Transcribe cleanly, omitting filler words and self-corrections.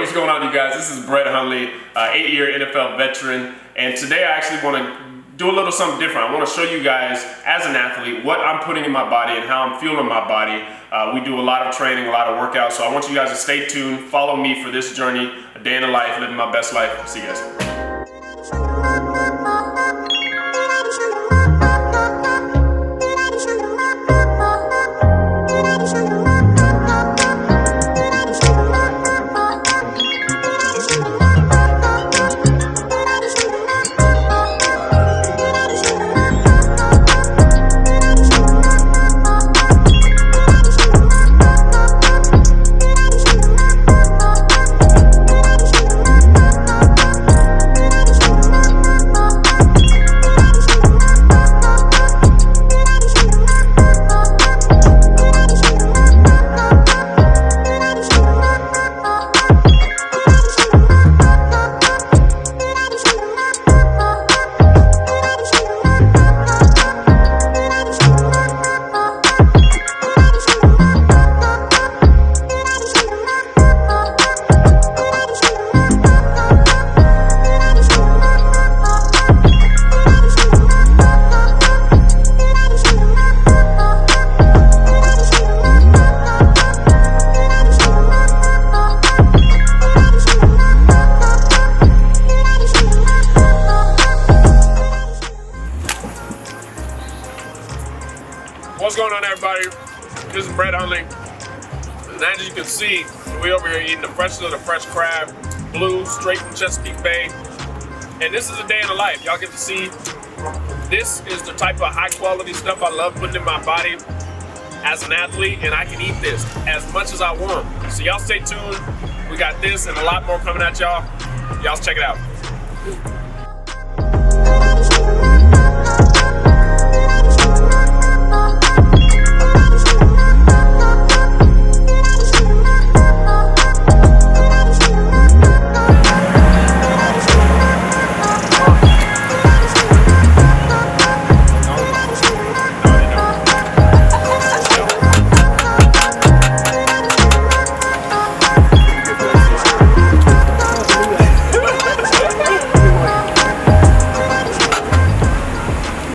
what's going on, you guys? This is Hundley, 8-year NFL veteran, and today I actually want to do a little something different. I want to show you guys, as an athlete, what I'm putting in my body and how I'm feeling my body. We do a lot of training, a lot of workouts, so I want you guys to stay tuned, follow me for this journey, a day in the life, living my best life. See you guys. What's going on, everybody? This is Hundley, and as you can see, we over here eating the freshest of the fresh crab, blue, straight from Chesapeake Bay. And this is a day in the life. Y'all get to see this is the type of high quality stuff I love putting in my body as an athlete, and I can eat this as much as I want. So y'all stay tuned. We got this and a lot more coming at y'all. Y'all check it out.